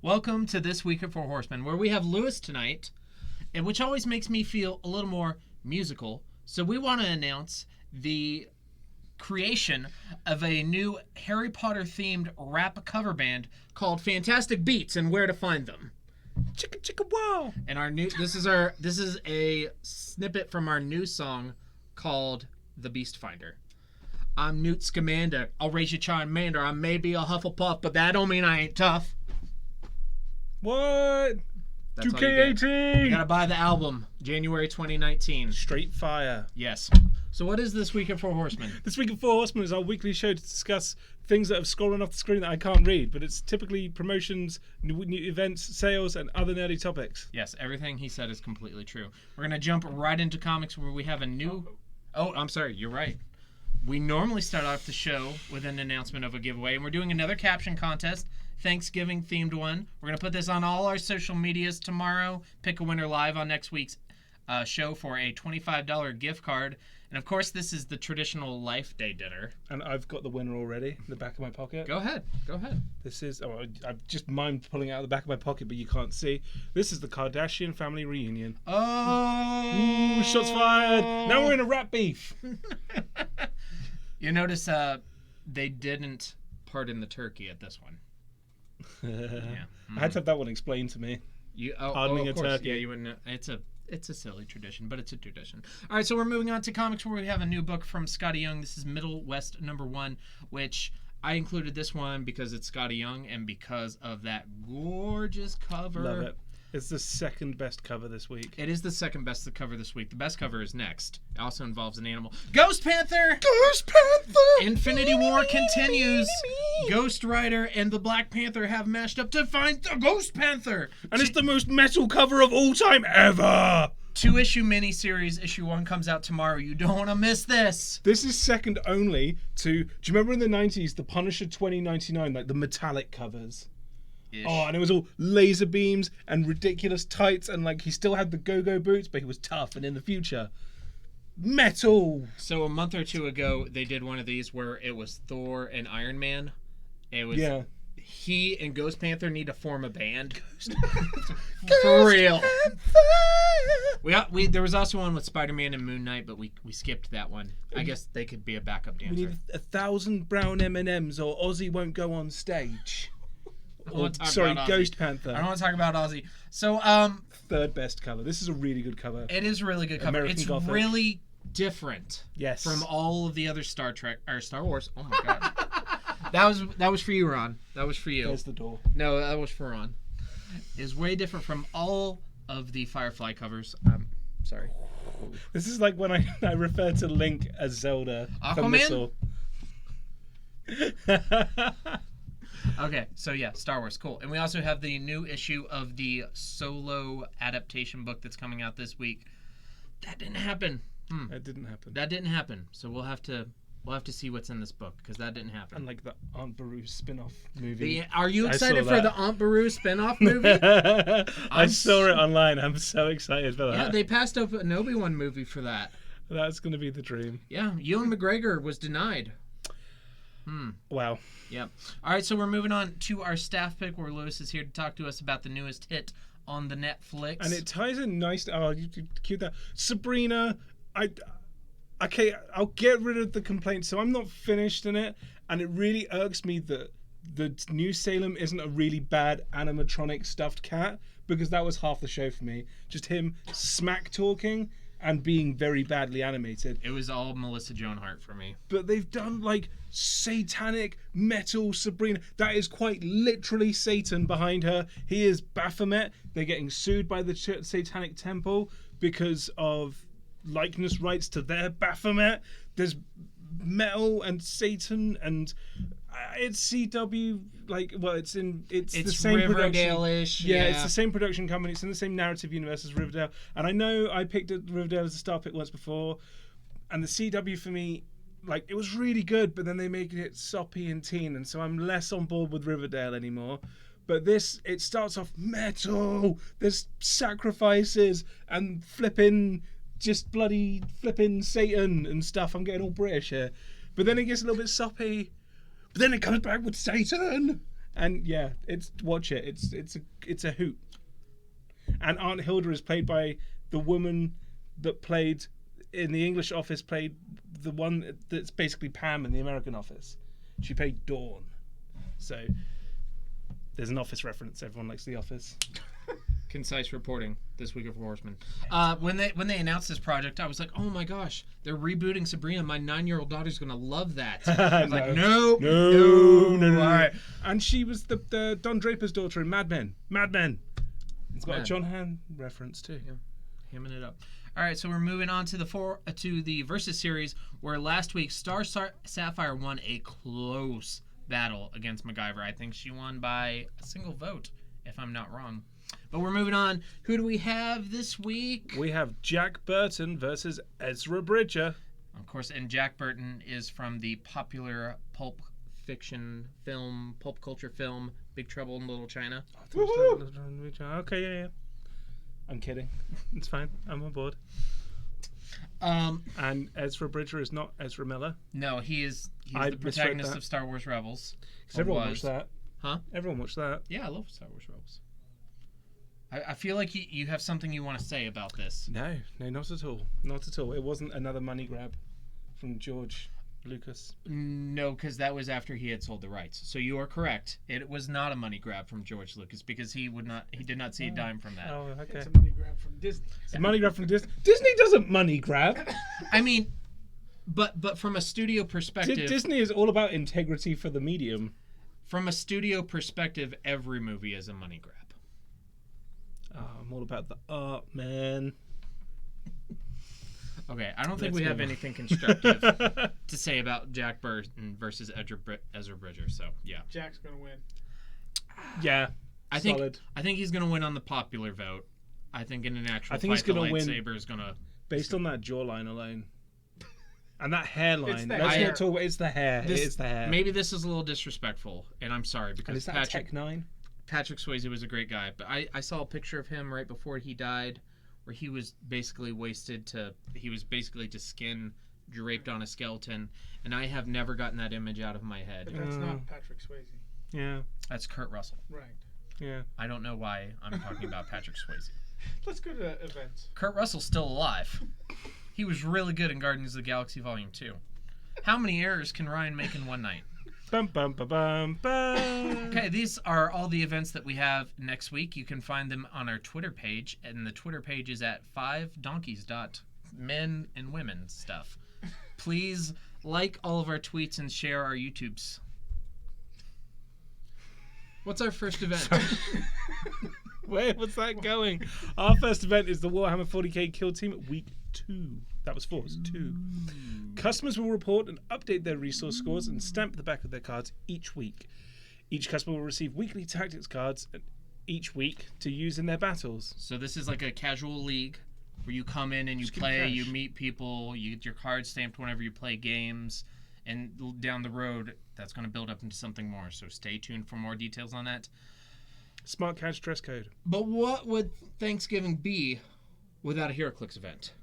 Welcome to This Week of Four Horsemen, where we have Lewis tonight, and which always makes me feel a little more musical. So we want to announce the creation of a new Harry Potter themed rap cover band called Fantastic Beats, and where to find them. Chicka chicka wow! And this is a snippet from our new song called The Beast Finder. I'm Newt Scamander. I'll raise you Charmander. I may be a Hufflepuff, but that don't mean I ain't tough. What? That's all 2K18! You gotta buy the album, January 2019. Straight fire. Yes. So what is This Week of Four Horsemen? This Week of Four Horsemen is our weekly show to discuss things that have scrollen off the screen that I can't read, but it's typically promotions, new events, sales, and other nerdy topics. Yes, everything he said is completely true. We're gonna jump right into comics where we have a new... Oh, I'm sorry, you're right. We normally start off the show with an announcement of a giveaway, and we're doing another caption contest, Thanksgiving themed one. We're going to put this on all our social medias tomorrow. Pick a winner live on next week's show for a $25 gift card. And of course, this is the traditional Life Day dinner. And I've got the winner already in the back of my pocket. Go ahead. This is... Oh, I've just mimed pulling it out of the back of my pocket, but you can't see. This is the Kardashian family reunion. Oh! Ooh, shots fired! Now we're in a rap beef! You notice they didn't pardon the turkey at this one. Yeah. I had to have that one explained to me. Pardoning of a course. turkey. Yeah, you wouldn't. It's a silly tradition, but it's a tradition. All right, so we're moving on to comics where we have a new book from Scotty Young. This is Middle West #1, which I included this one because it's Scotty Young and because of that gorgeous cover. Love it. It's the second best cover this week. It is the second best cover this week. The best cover is next. It also involves an animal. Ghost Panther! Ghost Panther! Infinity War continues. Ghost Rider and the Black Panther have mashed up to find the Ghost Panther. And it's the most metal cover of all time ever! 2-issue miniseries. Issue 1 comes out tomorrow. You don't want to miss this. This is second only to... Do you remember in the 90s, the Punisher 2099, like the metallic covers? Ish. Oh, and it was all laser beams and ridiculous tights, and like he still had the go-go boots, but he was tough. And in the future, metal. So a month or two ago, they did one of these where it was Thor and Iron Man. It was he and Ghost Panther need to form a band. For real. There was also one with Spider-Man and Moon Knight, but we skipped that one. I guess they could be a backup dancer. We need 1,000 brown M&Ms, or Ozzy won't go on stage. Ghost Panther. I don't want to talk about Ozzy. So, third best cover. This is a really good cover. It is a really good cover. American It's Gothic. really different. Yes. From all of the other Star Trek or Star Wars. Oh my god. That was for you, Ron. That was for you. There's the door. No, that was for Ron. It's way different from all of the Firefly covers. Sorry. This is like when I refer to Link as Zelda. Aquaman? Okay, so yeah, Star Wars, cool. And we also have the new issue of the Solo adaptation book that's coming out this week. That didn't happen. That didn't happen. That didn't happen. So we'll have to see what's in this book because that didn't happen. And like the Aunt Beru spin-off movie. Are you excited for the Aunt Beru spin-off movie? I saw it online. I'm so excited for that. Yeah, they passed up an Obi-Wan movie for that. That's going to be the dream. Yeah, Ewan McGregor was denied. Wow. Yep. All right, so we're moving on to our staff pick where Lewis is here to talk to us about the newest hit on the Netflix. And it ties in nicely. Oh, you cute that. Sabrina, I'll get rid of the complaints. So I'm not finished in it. And it really irks me that the new Salem isn't a really bad animatronic stuffed cat, because that was half the show for me. Just him smack talking and being very badly animated. It was all Melissa Joan Hart for me. But they've done like satanic metal Sabrina. That is quite literally Satan behind her. He is Baphomet. They're getting sued by the Satanic Temple because of likeness rights to their Baphomet. There's metal and Satan, and it's CW. It's the same Riverdale-ish. Yeah, it's the same production company. It's in the same narrative universe as Riverdale. And I know I picked Riverdale as a star pick once before, and the CW for me, it was really good, but then they make it soppy and teen, and so I'm less on board with Riverdale anymore. But this, it starts off metal. There's sacrifices and bloody flipping Satan and stuff. I'm getting all British here. But then it gets a little bit soppy. But then it comes back with Satan. And yeah, watch it. It's a hoot. And Aunt Hilda is played by the woman that played in the English Office, played the one that's basically Pam in the American Office. She played Dawn. So there's an Office reference. Everyone likes The Office. Concise reporting this week of Horsemen. When they announced this project, I was like, oh my gosh, they're rebooting Sabrina. My 9-year-old daughter's gonna love that. I was like, no. All right. And she was the Don Draper's daughter in Mad Men. Mad Men. It's got a John Hamm reference too. Yeah. Hamming it up. All right, so we're moving on to the Versus series, where last week Star Sapphire won a close battle against MacGyver. I think she won by a single vote, if I'm not wrong. But we're moving on. Who do we have this week? We have Jack Burton versus Ezra Bridger. Of course, and Jack Burton is from the popular pulp fiction film, pulp culture film, Big Trouble in Little China. Okay, yeah. I'm kidding. It's fine. I'm on board. And Ezra Bridger is not Ezra Miller. No, he's the protagonist of Star Wars Rebels. Because everyone watched that. Huh? Everyone watched that. Yeah, I love Star Wars Rebels. I feel like you have something you want to say about this. No, not at all. Not at all. It wasn't another money grab from George Lucas. No, because that was after he had sold the rights. So you are correct. It was not a money grab from George Lucas because he did not see a dime from that. Oh, okay. It's a money grab from Disney. It's a money grab from Disney. Disney doesn't money grab. I mean, but from a studio perspective, Disney is all about integrity for the medium. From a studio perspective, every movie is a money grab. Oh, I'm all about the art, man. Okay, I don't think we have anything constructive to say about Jack Burton versus Ezra Bridger. So yeah, Jack's gonna win. Yeah, I think he's gonna win on the popular vote. I think in an actual fight, he's gonna the win lightsaber is gonna based on that jawline alone. And that hairline. It's the Let's hair. not talk about it's the hair. It is the hair. Maybe this is a little disrespectful, and I'm sorry And because is that Tech 9? Patrick Swayze was a great guy, but I saw a picture of him right before he died where he was basically to skin draped on a skeleton, and I have never gotten that image out of my head. But that's not Patrick Swayze. Yeah. That's Kurt Russell. Right. Yeah. I don't know why I'm talking about Patrick Swayze. Let's go to events. Kurt Russell's still alive. He was really good in Guardians of the Galaxy Volume 2. How many errors can Ryan make in one night? Bum, bum, ba, bum, bum. Okay, these are all the events that we have next week. You can find them on our Twitter page, and the Twitter page is at 5donkeys.men and women stuff. Please like all of our tweets and share our YouTubes. What's our first event? Where was that going? Our first event is the Warhammer 40k Kill Team at week 2. That was 4, so 2. Customers will report and update their resource scores and stamp the back of their cards each week. Each customer will receive weekly tactics cards each week to use in their battles. So this is like a casual league where you come in and you play, you meet people, you get your cards stamped whenever you play games, and down the road that's going to build up into something more. So stay tuned for more details on that. Smart catch dress code. But what would Thanksgiving be without a HeroClix event?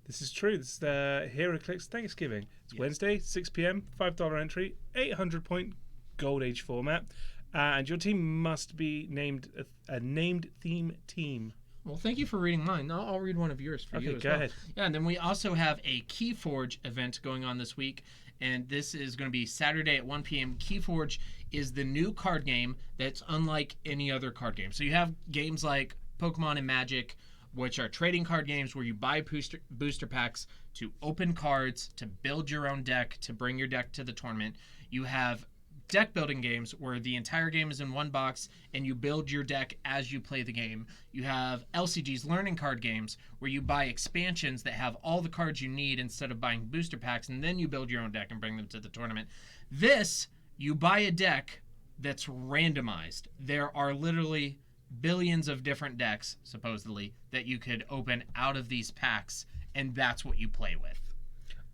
This is true. This is the HeroClix Thanksgiving. It's Wednesday, 6 p.m., $5 entry, 800-point Gold Age format. And your team must be named a named theme team. Well, thank you for reading mine. I'll read one of yours for you as go well. ahead. Yeah, and then we also have a Keyforge event going on this week. And this is going to be Saturday at 1 p.m. Keyforge is the new card game that's unlike any other card game. So you have games like Pokemon and Magic, which are trading card games where you buy booster packs to open cards, to build your own deck, to bring your deck to the tournament. You have deck building games where the entire game is in one box and you build your deck as you play the game. You have LCGs, learning card games, where you buy expansions that have all the cards you need instead of buying booster packs, and then you build your own deck and bring them to the tournament. This, you buy a deck that's randomized. There are literally billions of different decks, supposedly, that you could open out of these packs, and that's what you play with.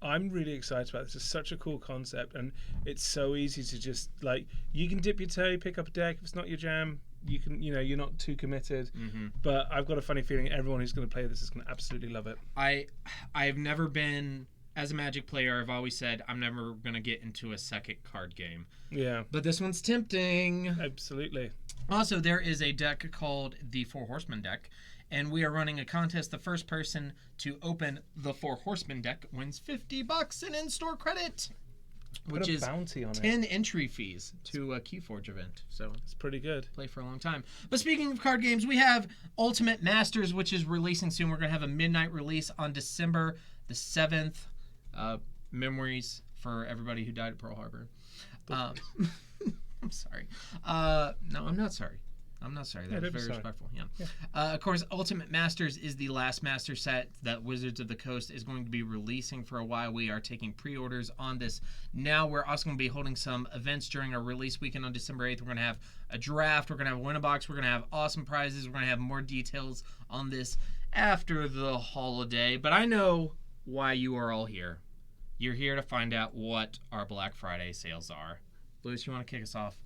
I'm really excited about this. It's such a cool concept, and it's so easy to just, like, you can dip your toe, pick up a deck. If it's not your jam, you can, you're not too committed. Mm-hmm. But I've got a funny feeling everyone who's going to play this is going to absolutely love it. I've never been as a Magic player, I've always said I'm never going to get into a second card game. Yeah, But this one's tempting. absolutely. Also, there is a deck called the Four Horsemen deck, and we are running a contest. The first person to open the Four Horsemen deck wins $50 in in-store credit, Put which a is bounty on it. 10 entry fees to a Keyforge event. So It's pretty good. play for a long time. But speaking of card games, we have Ultimate Masters, which is releasing soon. We're going to have a midnight release on December the 7th. Memories for everybody who died at Pearl Harbor. I'm sorry. No, I'm not sorry. I'm not sorry. That Yeah, was don't be very sorry. respectful. Yeah. Of course, Ultimate Masters is the last master set that Wizards of the Coast is going to be releasing for a while. We are taking pre-orders on this now. We're also going to be holding some events during our release weekend on December 8th. We're going to have a draft. We're going to have a win-a-box. We're going to have awesome prizes. We're going to have more details on this after the holiday. But I know why you are all here. You're here to find out what our Black Friday sales are. Lewis, you want to kick us off?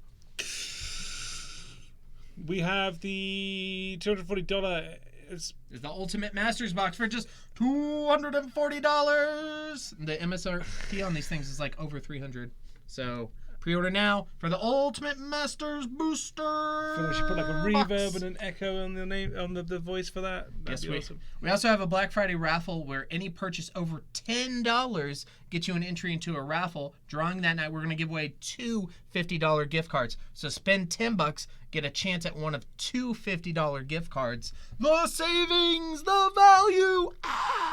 We have the $240. Is the Ultimate Masters box for just $240. The MSRP on these things is like over $300. So pre-order now for the Ultimate Masters booster. So we should put like a box. reverb and an echo on the name on the voice for that. That'd Yes, be awesome. we also have a Black Friday raffle where any purchase over $10 gets you an entry into a raffle. Drawing that night, we're going to give away two $50 gift cards. So spend $10, get a chance at one of two $50 gift cards. The savings, the value.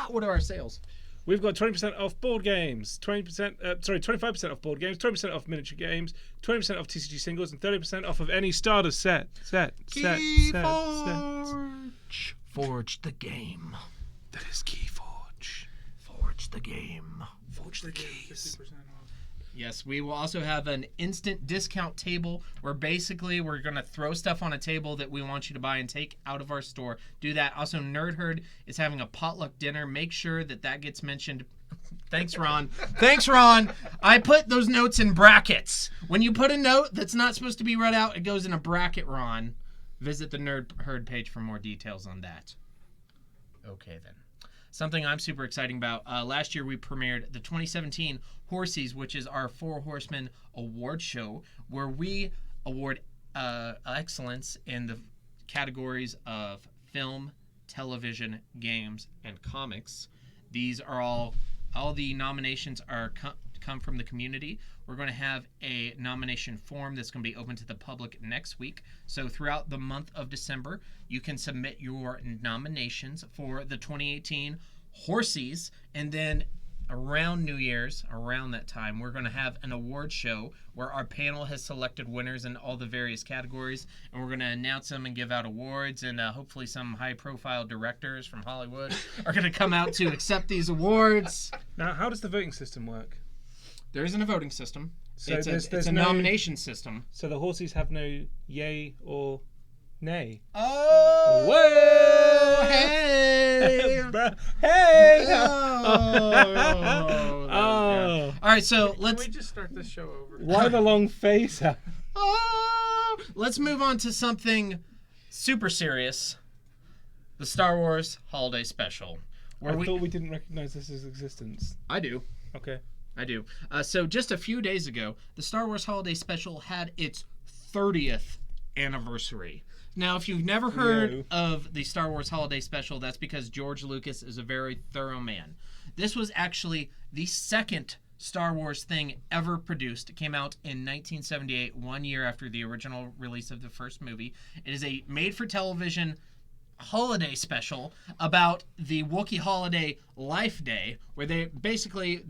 What are our sales? We've got 20% off board games, 25% off board games, 20% off miniature games, 20% off TCG singles, and 30% off of any starter set. Keyforge. Forge the game. That is Keyforge. Forge the game. Forge the keys. 50% off. Yes, we will also have an instant discount table where basically we're going to throw stuff on a table that we want you to buy and take out of our store. Do that. Also, Nerd Herd is having a potluck dinner. Make sure that that gets mentioned. Thanks, Ron. Thanks, Ron. I put those notes in brackets. When you put a note that's not supposed to be read out, it goes in a bracket, Ron. Visit the Nerd Herd page for more details on that. Okay, then. Something I'm super excited about. Last year we premiered the 2017 Horsies, which is our Four Horsemen award show, where we award excellence in the categories of film, television, games, and comics. These are all the nominations are come from the community. We're going to have a nomination form that's going to be open to the public next week. So throughout the month of December, you can submit your nominations for the 2018 Horsies, and then around New Year's, around that time, we're going to have an award show where our panel has selected winners in all the various categories, and we're going to announce them and give out awards, and hopefully some high-profile directors from Hollywood are going to come out to accept these awards. Now, how does the voting system work? There isn't a voting system. So It's there's a no- nomination system. So the horses have no yay or nay. Oh! Whoa! Hey! Hey! Oh! Oh. All right, so Can let's we just start this show over? Why the long face? let's move on to something super serious. The Star Wars Holiday Special. I thought we didn't recognize this as existence. I do. Okay. I do. So just a few days ago, the Star Wars Holiday Special had its 30th anniversary. Now, if you've never heard of the Star Wars Holiday Special, that's because George Lucas is a very thorough man. This was actually the second Star Wars thing ever produced. It came out in 1978, 1 year after the original release of the first movie. It is a made-for-television holiday special about the Wookiee holiday Life Day, where the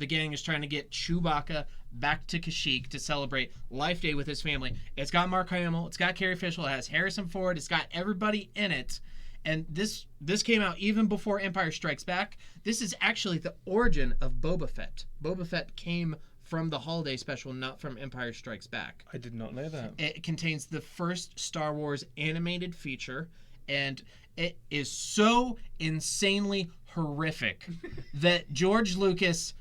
gang is trying to get Chewbacca back to Kashyyyk to celebrate Life Day with his family. It's got Mark Hamill, it's got Carrie Fisher, it has Harrison Ford, it's got everybody in it. And this came out even before Empire Strikes Back. This is actually the origin of Boba Fett. Boba Fett came from the holiday special, not from Empire Strikes Back. I did not know that. It contains the first Star Wars animated feature, and it is so insanely horrific that George Lucas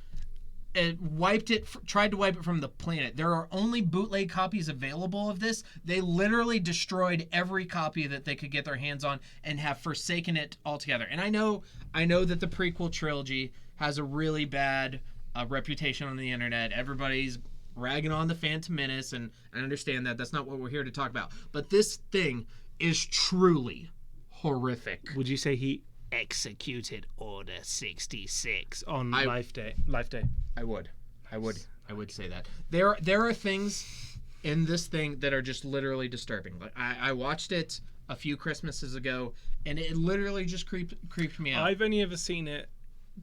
tried to wipe it from the planet. There are only bootleg copies available of this. They literally destroyed every copy that they could get their hands on and have forsaken it altogether. And I know that the prequel trilogy has a really bad a reputation on the internet. Everybody's ragging on the Phantom Menace, and I understand that. That's not what we're here to talk about. But this thing is truly horrific. Would you say he executed Order 66 on I- Life Day? I would say that. There are things in this thing that are just literally disturbing. Like I watched it a few Christmases ago, and it literally just creeped me out. I've only ever seen it,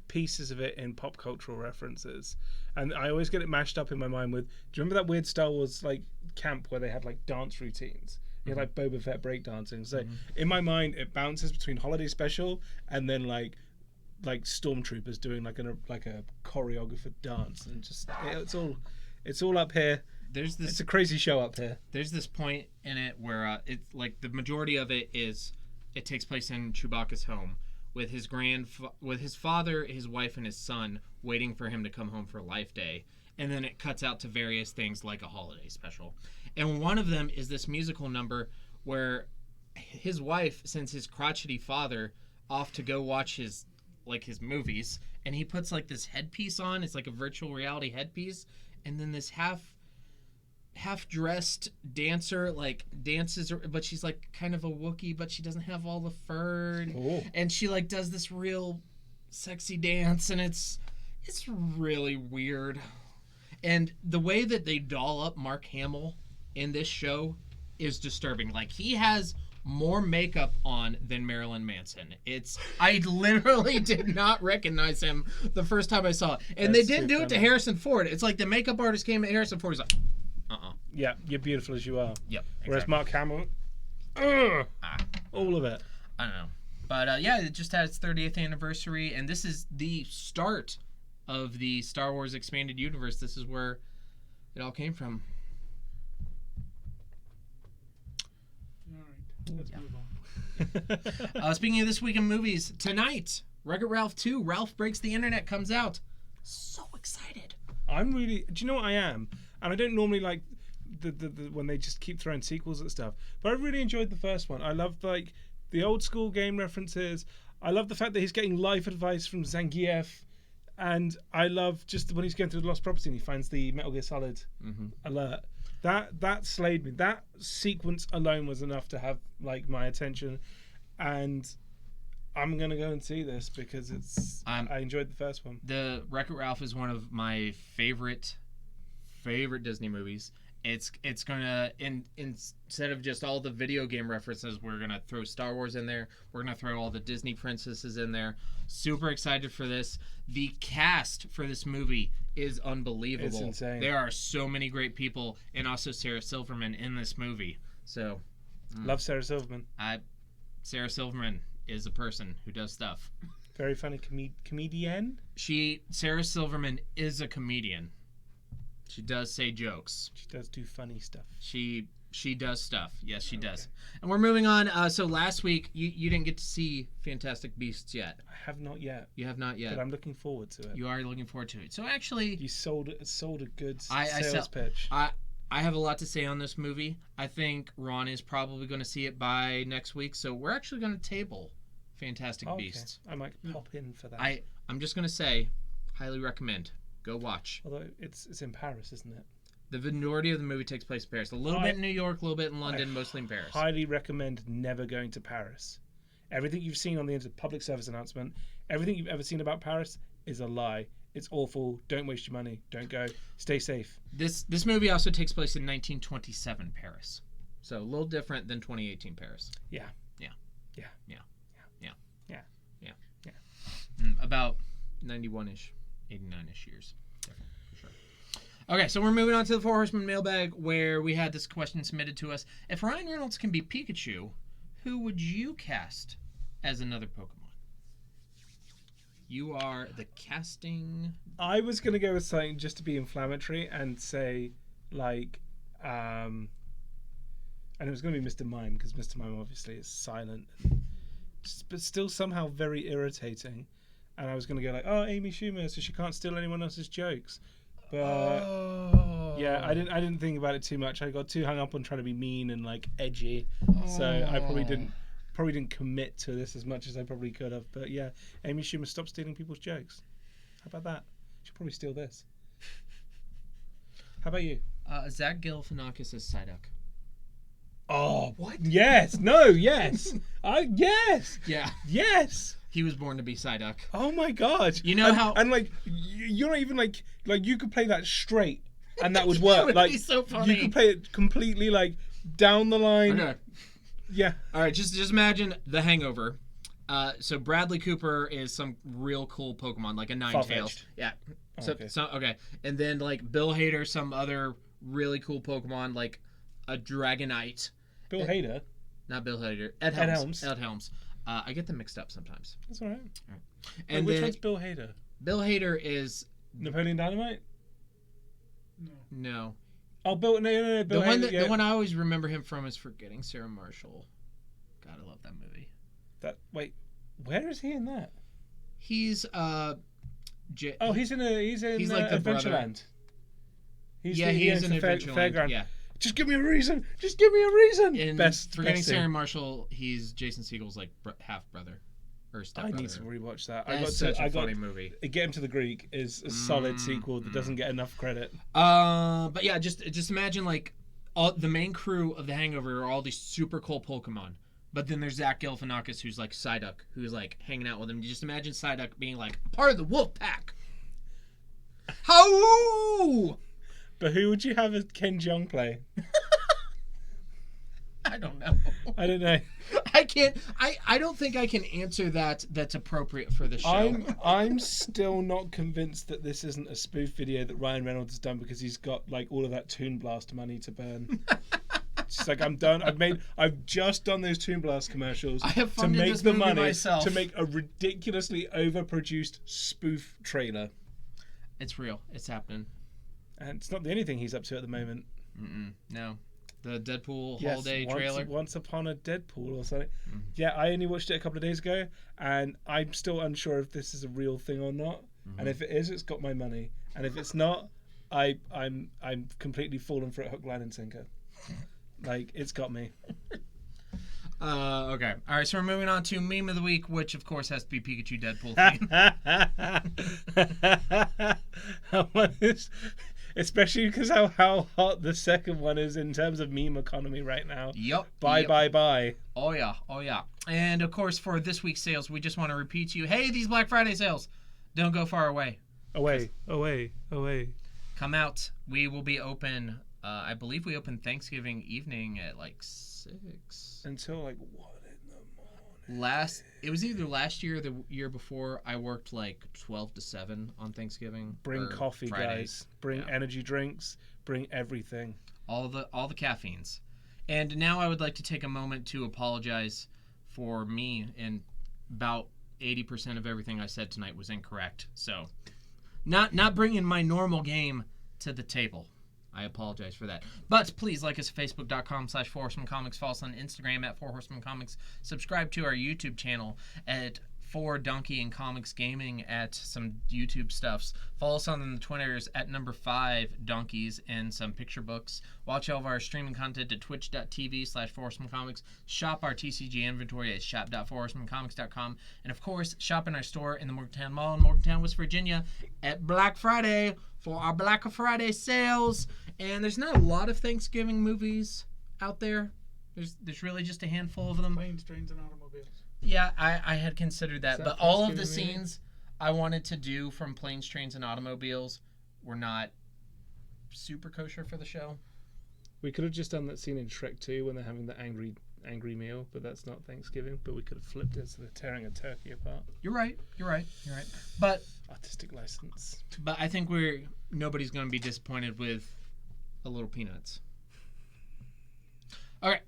pieces of it in pop cultural references, and I always get it mashed up in my mind with. Do you remember that weird Star Wars like camp where they had like dance routines? You had like Boba Fett breakdancing. So in my mind, it bounces between Holiday Special and then like stormtroopers doing like a choreographed dance, and just it's all up here. It's a crazy show up here. There's this point in it where it's like the majority of it takes place in Chewbacca's home with his father, his wife, and his son waiting for him to come home for Life Day, and then it cuts out to various things like a holiday special. And one of them is this musical number where his wife sends his crotchety father off to go watch his movies, and he puts like this headpiece on. It's like a virtual reality headpiece, and then this half-dressed dancer like dances, but she's like kind of a Wookiee, but she doesn't have all the fur, and she like does this real sexy dance, and it's really weird. And the way that they doll up Mark Hamill in this show is disturbing. Like, he has more makeup on than Marilyn Manson. I literally did not recognize him the first time I saw it. And That's they didn't do it to Harrison Ford. It's like the makeup artist came at Harrison Ford. He's like, Yeah, you're beautiful as you are. Yep. Exactly. Whereas Mark Hamill, all of it. I don't know. But yeah, it just had its 30th anniversary, and this is the start of the Star Wars expanded universe. This is where it all came from. All right, let's move on. Speaking of This Week in Movies, tonight, Wreck-It Ralph 2, Ralph Breaks the Internet, comes out. So excited. Do you know what I am? And I don't normally like the when they just keep throwing sequels at stuff, but I really enjoyed the first one. I loved like the old school game references. I love the fact that he's getting life advice from Zangief, and I love just when he's going through the lost property and he finds the Metal Gear Solid alert. That slayed me. That sequence alone was enough to have like my attention, and I'm gonna go and see this because I enjoyed the first one. The Wreck-It Ralph is one of my favorite Disney movies. It's gonna instead of just all the video game references, we're gonna throw Star Wars in there. We're gonna throw all the Disney princesses in there. Super excited for this. The cast for this movie is unbelievable. It's insane. There are so many great people, and also Sarah Silverman in this movie. So, Love Sarah Silverman. Sarah Silverman is a person who does stuff. Very funny comedian. Sarah Silverman is a comedian. She does say jokes. She does do funny stuff. She does stuff. Yes, she does. And we're moving on. So last week, you didn't get to see Fantastic Beasts yet. I have not yet. You have not yet. But I'm looking forward to it. You are looking forward to it. So actually, You sold a good sales pitch. I have a lot to say on this movie. I think Ron is probably going to see it by next week. So we're actually going to table Fantastic Beasts. I might pop in for that. I'm just going to say, highly recommend. Go watch. Although it's in Paris, isn't it? The majority of the movie takes place in Paris. A little bit in New York, a little bit in London, mostly in Paris. Highly recommend never going to Paris. Everything you've seen on the public service announcement, everything you've ever seen about Paris is a lie. It's awful. Don't waste your money. Don't go. Stay safe. This movie also takes place in 1927 Paris. So a little different than 2018 Paris. Yeah. About 91-ish, 89-ish years. Different, for sure. Okay, so we're moving on to the Four Horsemen mailbag, where we had this question submitted to us. If Ryan Reynolds can be Pikachu, who would you cast as another Pokemon? You are the casting... I was going to go with something just to be inflammatory and say, like, and it was going to be Mr. Mime, because Mr. Mime obviously is silent, but still somehow very irritating. And I was going to go like, Amy Schumer, so she can't steal anyone else's jokes. But yeah, I didn't think about it too much. I got too hung up on trying to be mean and like edgy, so I probably didn't commit to this as much as I probably could have. But yeah, Amy Schumer, stop stealing people's jokes. How about that? should probably steal this. How about you? Zach Galifianakis as Psyduck. Oh, what? Yes. No. Yes. Yes. Yeah. Yes. He was born to be Psyduck. Oh my God. You know how... And like, you're not even like you could play that straight, and that would work. It would like, be so funny. You could play it completely like down the line. Okay. Yeah. All right. Just imagine The Hangover. So Bradley Cooper is some real cool Pokemon, like a Ninetales. Far-fetched. Yeah. Okay. Okay. And then like Bill Hader, some other really cool Pokemon, like a Dragonite. Bill Hader. Not Bill Hader. Ed Helms. Ed Helms. I get them mixed up sometimes. That's all right. And which one's Bill Hader? Bill Hader is Napoleon Dynamite? no. Oh, Bill Hader. The one I always remember him from is Forgetting Sarah Marshall. God, I love that movie. Wait, where is he in that? He's he's in he's like the Adventureland. He's in Adventureland. Fairground. Yeah. Just give me a reason. Just give me a reason. In Best Forgetting best Sarah thing. Marshall, he's Jason Segel's like half brother or step I brother. need to rewatch that. That's such a funny movie. Get Him to the Greek is a solid sequel that doesn't get enough credit. But yeah, just imagine like all the main crew of The Hangover are all these super cool Pokemon. But then there's Zach Galifianakis, who's like Psyduck, who's like hanging out with him. You just imagine Psyduck being like part of the wolf pack. How? But who would you have as Ken Jeong play? I don't know. I don't know. I can't. I don't think I can answer that. That's appropriate for the show. I'm still not convinced that this isn't a spoof video that Ryan Reynolds has done because he's got like all of that Toon Blast money to burn. It's like I'm done. I've just done those Toon Blast commercials I have to funded make this the movie money myself. to make a ridiculously overproduced spoof trailer. It's real. It's happening. And it's not the only thing he's up to at the moment. No. The Deadpool holiday trailer. Once Upon a Deadpool or something. Yeah, I only watched it a couple of days ago, and I'm still unsure if this is a real thing or not. And if it is, it's got my money. And if it's not, I'm completely fallen for it hook, line, and sinker. Like, it's got me. Okay. All right. So we're moving on to meme of the week, which of course has to be Pikachu Deadpool theme. Especially because how hot the second one is in terms of meme economy right now. Yep. Bye. Oh yeah. And of course, for this week's sales, we just want to repeat to you, hey, these Black Friday sales, don't go far away. Away. Come out. We will be open. I believe we open Thanksgiving evening at like 6. Until like 1 in the morning. It was either last year or the year before. I worked like 12 to 7 on Thanksgiving. Bring coffee, Fridays. guys. Bring energy drinks. Bring everything. All the caffeines. And now I would like to take a moment to apologize for me, and about 80% of everything I said tonight was incorrect. So, not bringing my normal game to the table. I apologize for that. But please like us at facebook.com/4horsemancomics. Follow us on Instagram at 4horsemancomics. Subscribe to our YouTube channel at 4Donkey and Comics Gaming at some YouTube stuffs. Follow us on the Twitters at number 5Donkeys and some picture books. Watch all of our streaming content at twitch.tv/4horsemancomics. Shop our TCG inventory at shop.4horsemancomics.com. And of course, shop in our store in the Morgantown Mall in Morgantown, West Virginia at Black Friday for our Black Friday sales. And there's not a lot of Thanksgiving movies out there. There's really just a handful of them. Planes, Trains, and Automobiles. Yeah, I had considered that, but all of the Thanksgiving movie? scenes I wanted to do from Planes, Trains, and Automobiles were not super kosher for the show. We could have just done that scene in Shrek 2 when they're having the angry meal, but that's not Thanksgiving. But we could have flipped it so they're tearing a turkey apart. You're right. But Artistic license. But I think nobody's going to be disappointed with a little peanuts. All right.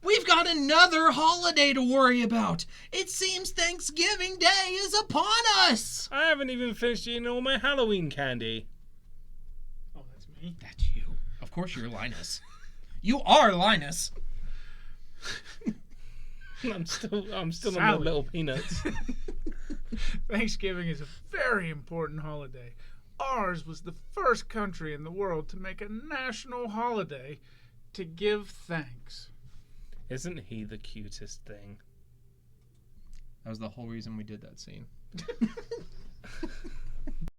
We've got another holiday to worry about. It seems Thanksgiving Day is upon us. I haven't even finished eating all my Halloween candy. Oh, that's me. That's you. Of course you're Linus. You are Linus. I'm still on the Sally. little peanuts. Thanksgiving is a very important holiday. Ours was the first country in the world to make a national holiday to give thanks. Isn't he the cutest thing? That was the whole reason we did that scene.